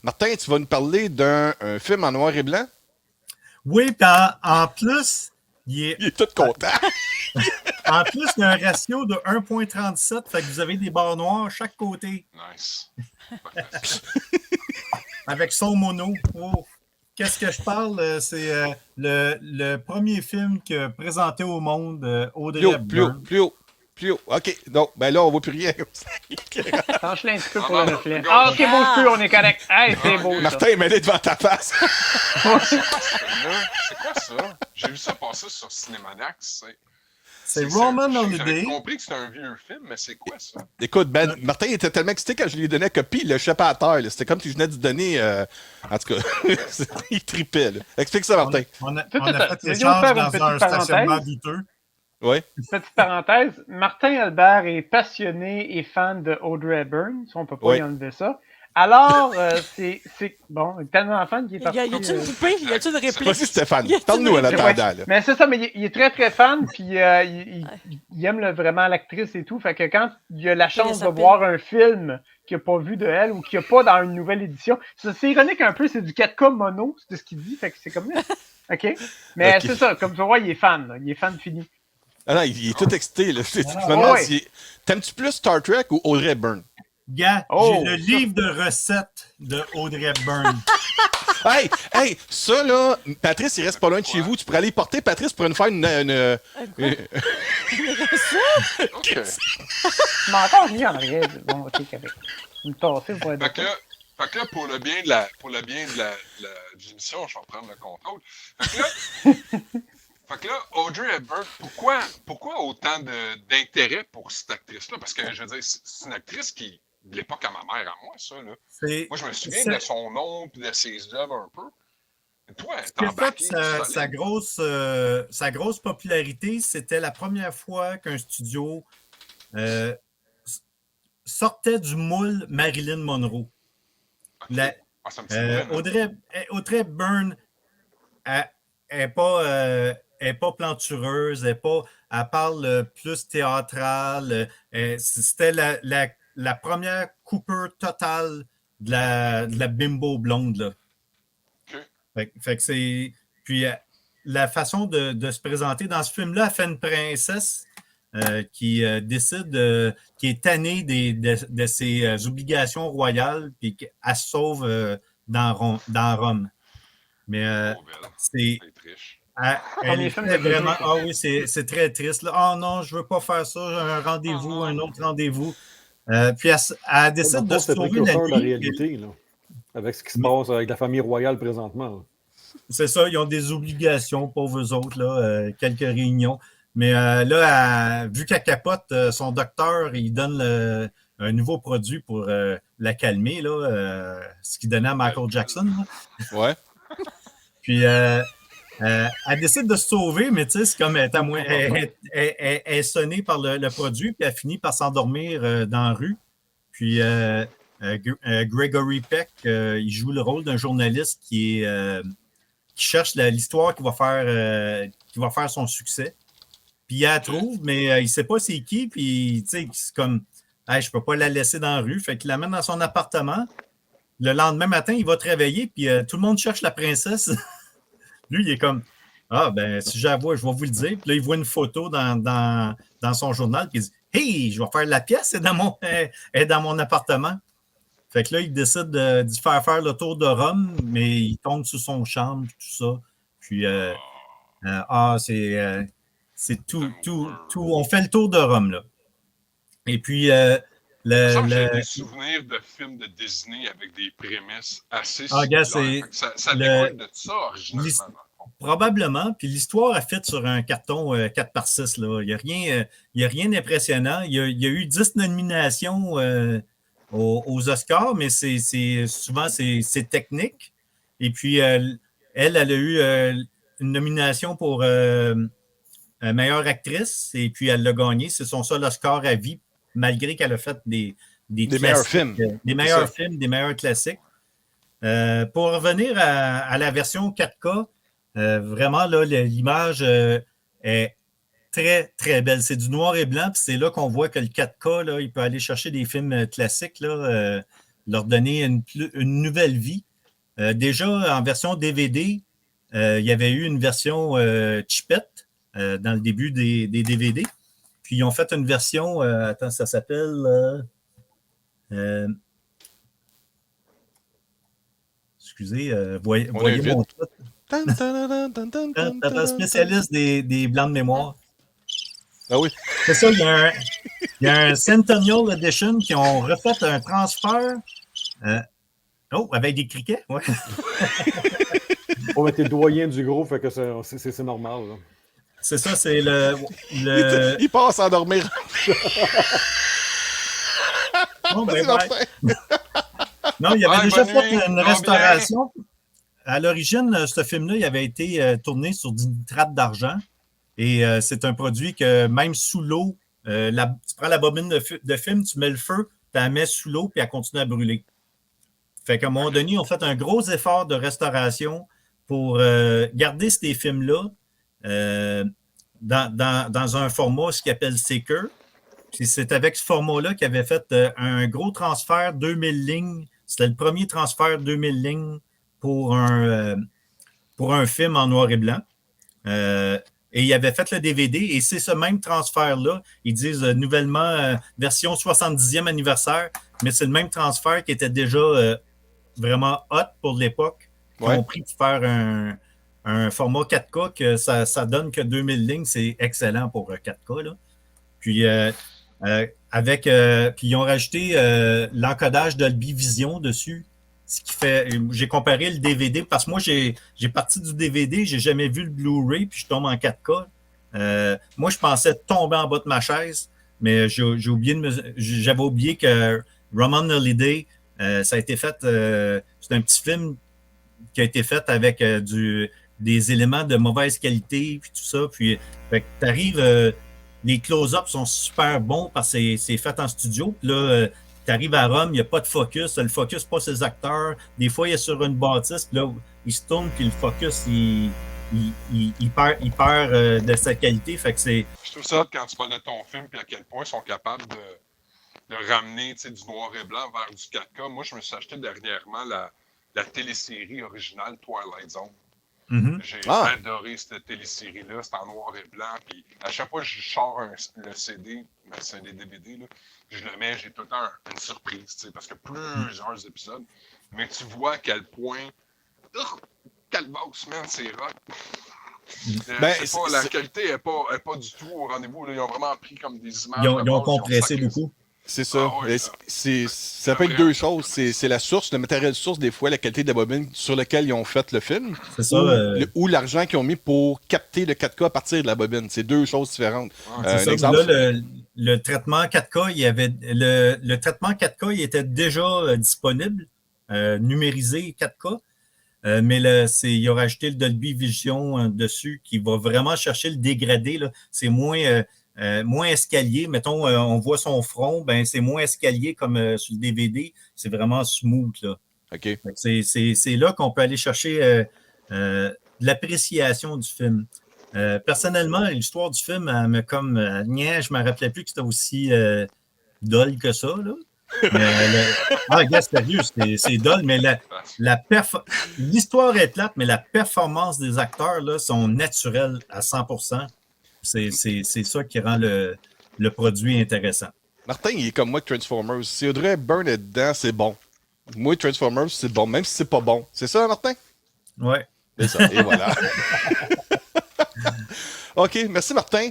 Martin, tu vas nous parler d'un film en noir et blanc? Oui, puis en plus, Il est tout content. En plus, il y a un ratio de 1,37, fait que vous avez des barres noires à chaque côté. Nice. Avec son mono. Oh. Qu'est-ce que je parle? C'est le premier film qui a présenté au monde Audrey Hepburn. Plus haut. OK, donc, ben là, on voit plus rien comme ça. Penche-le un petit peu pour le reflet. Ah, OK, bouge plus, on est correct. Hey, c'est beau, ça. Martin est mêlé devant ta face. C'est quoi ça? J'ai vu ça passer sur Cinémanax. C'est Roman J'avais Holiday. compris que c'était un vieux film, mais c'est quoi ça? Écoute, Ben, Martin était tellement excité quand je lui donnais copie, il le chapait à terre. C'était comme si je venais de lui donner... en tout cas, il tripait. Là. Explique ça, Martin. On a Attends, fait je vais l'échange faire une dans petite un parenthèse. stationnement douteux. Oui. Une petite parenthèse. Martin Albert est passionné et fan de Audrey Hepburn. On peut pas y enlever ça. Alors, c'est bon, il est tellement fan qu'il est parti. Y a-tu une poupée? Y a-tu une réplique? Vas-y, Stéphane. Parle-nous en attendant. Là. Mais c'est ça, mais il est très, très fan, puis il aime vraiment l'actrice et tout. Fait que quand il a la chance de voir un film qu'il n'a pas vu de elle ou qu'il n'y a pas dans une nouvelle édition, c'est ironique un peu, c'est du 4K mono, c'est ce qu'il dit, fait que c'est comme ça. OK? Mais c'est ça, comme tu vois, il est fan, là. Il est fan fini. Ah non, il est tout excité. Là. Je me demande si... T'aimes-tu plus Star Trek ou Audrey Hepburn? Gars, j'ai le livre de recettes de Audrey Hepburn. Hey, ça là, Patrice, il reste pas loin de chez vous. Tu pourrais aller porter Patrice pour nous faire une OK. Tu m'as encore mis en arrière. Bon, OK, correct. Une tassée pour être. Fait que là, pour le bien de l'émission, je vais prendre le contrôle. Fait que là, Audrey Hepburn, pourquoi autant d'intérêt pour cette actrice-là? Parce que, je veux dire, c'est une actrice qui, de l'époque à ma mère, à moi, ça, là. Moi, je me souviens de son nom et de ses œuvres un peu. Et toi, t'es embarqué. Sa grosse popularité, c'était la première fois qu'un studio sortait du moule Marilyn Monroe. Okay. Ça me dit Audrey Hepburn n'est pas plantureuse, elle parle plus théâtrale. C'était la première Cooper totale de la bimbo blonde. Là. Okay. Fait que c'est. Puis la façon de se présenter dans ce film-là, elle fait une princesse qui décide, qui est tannée de ses obligations royales, puis qu'elle se sauve dans Rome. Mais c'est. Elle est vraiment. Ah oui, c'est très triste. Là. Oh non, je veux pas faire ça. Un rendez-vous, un autre rendez-vous. Puis elle décide de se sauver la vie. Réalité, là, avec ce qui se passe avec la famille royale présentement. Là. C'est ça, ils ont des obligations, pauvres autres, là, quelques réunions. Mais là, vu qu'elle capote, son docteur, il donne un nouveau produit pour la calmer, là, ce qu'il donnait à Michael Jackson. Là. Ouais. Puis elle décide de se sauver, mais tu sais, c'est comme elle est sonnée par le produit, puis elle finit par s'endormir dans la rue. Puis Gregory Peck, il joue le rôle d'un journaliste qui cherche l'histoire qui va faire son succès. Puis il la trouve, mais il ne sait pas c'est qui. Puis, tu sais, c'est comme, hey, je ne peux pas la laisser dans la rue. Fait qu'il l'amène dans son appartement. Le lendemain matin, il va te réveiller, puis tout le monde cherche la princesse. Lui, il est comme, ah, ben, si je la vois, je vais vous le dire. Puis là, il voit une photo dans son journal, puis il dit, hey, je vais faire la pièce, elle est dans mon appartement. Fait que là, il décide de faire le tour de Rome, mais il tombe sur son charme, tout ça. Puis, c'est tout. On fait le tour de Rome, là. Et puis, j'ai des souvenirs de films de Disney avec des prémices assez similaires. Ça découle de ça, originalement. Probablement. Puis l'histoire est faite sur un carton 4x6. Là. Il n'y a rien d'impressionnant. Il y a eu 10 nominations aux Oscars, mais souvent, c'est technique. Et puis, elle a eu une nomination pour meilleure actrice, et puis elle l'a gagné. C'est son seul Oscar à vie, malgré qu'elle a fait des meilleurs films. Des meilleurs films, des meilleurs classiques. Pour revenir à la version 4K, vraiment, là, l'image est très, très belle. C'est du noir et blanc, puis c'est là qu'on voit que le 4K, là, il peut aller chercher des films classiques. Là, leur donner une nouvelle vie. Déjà, en version DVD, il y avait eu une version chipette dans le début des DVD. Puis ils ont fait une version, attends, ça s'appelle... excusez, voyez mon truc. Spécialiste des blancs de mémoire. Ah oui. C'est ça, il y a un Centennial Edition qui ont refait un transfert. Avec des criquets, ouais. On va être doyen du gros, fait que c'est normal. Là. C'est ça, c'est le... Il passe à dormir. Non, non, il avait déjà fait une restauration. À l'origine, ce film-là, il avait été tourné sur du nitrate d'argent. Et c'est un produit que même sous l'eau, tu prends la bobine de film, tu mets le feu, tu la mets sous l'eau, puis elle continue à brûler. Fait qu'à un moment donné, on fait un gros effort de restauration pour garder ces films-là dans un format, ce qu'ils appelle Seeker. Puis c'est avec ce format-là qu'ils avaient fait un gros transfert 2000 lignes. C'était le premier transfert 2000 lignes pour un film en noir et blanc. Et ils avaient fait le DVD, et c'est ce même transfert-là. Ils disent nouvellement version 70e anniversaire, mais c'est le même transfert qui était déjà vraiment hot pour l'époque. Ils ont pris pour faire un format 4K que ça donne que 2000 lignes, c'est excellent pour 4K. Là. Puis puis ils ont rajouté l'encodage Dolby Vision dessus. Ce qui fait, j'ai comparé le DVD parce que moi, j'ai parti du DVD, j'ai jamais vu le Blu-ray, puis je tombe en 4K. Moi, je pensais tomber en bas de ma chaise, mais j'avais oublié que Roman Holiday, ça a été fait, c'est un petit film qui a été fait avec des éléments de mauvaise qualité, puis tout ça. Puis, t'arrives, les close-ups sont super bons parce que c'est fait en studio. Puis là, tu arrives à Rome, il n'y a pas de focus. Le focus, pas ses acteurs. Des fois, il est sur une bâtisse, puis là, il se tourne, puis le focus, il perd de sa qualité. Fait que c'est... Je trouve ça quand tu parles de ton film, puis à quel point ils sont capables de ramener du noir et blanc vers du 4K. Moi, je me suis acheté dernièrement la télésérie originale Twilight Zone. Mm-hmm. J'ai adoré cette télésérie-là. C'est en noir et blanc. Puis à chaque fois que je sors le CD, c'est des DVD, là, je le mets, j'ai tout le temps une surprise, parce que plusieurs épisodes. Mais tu vois à quel point. Calvados, man, c'est rock. La qualité n'est pas du tout au rendez-vous. Là. Ils ont vraiment pris comme des images. Ils ont compressé beaucoup. C'est ça. Ah ouais, ça peut être deux choses. C'est la source, le matériel source, des fois, la qualité de la bobine sur laquelle ils ont fait le film. C'est ça. Ou l'argent qu'ils ont mis pour capter le 4K à partir de la bobine. C'est deux choses différentes. C'est ça. Exemple, là, le traitement 4K, le traitement 4K, il était déjà disponible, numérisé 4K. Mais il a rajouté le Dolby Vision dessus qui va vraiment chercher le dégradé. Là. C'est moins escalier. Mettons, on voit son front, ben c'est moins escalier comme sur le DVD. C'est vraiment smooth. Là. OK. C'est là qu'on peut aller chercher de l'appréciation du film. Personnellement, l'histoire du film, je me rappelais plus que c'était aussi dole que ça. Là. Gars, sérieux, c'est dole, mais l'histoire est plate, mais la performance des acteurs là, sont naturelles à 100%. C'est ça qui rend le produit intéressant. Martin, il est comme moi de Transformers. Si Audrey Hepburn est dedans, c'est bon. Moi, Transformers, c'est bon, même si c'est pas bon. C'est ça, Martin? Ouais. C'est ça, et voilà. OK, merci Martin.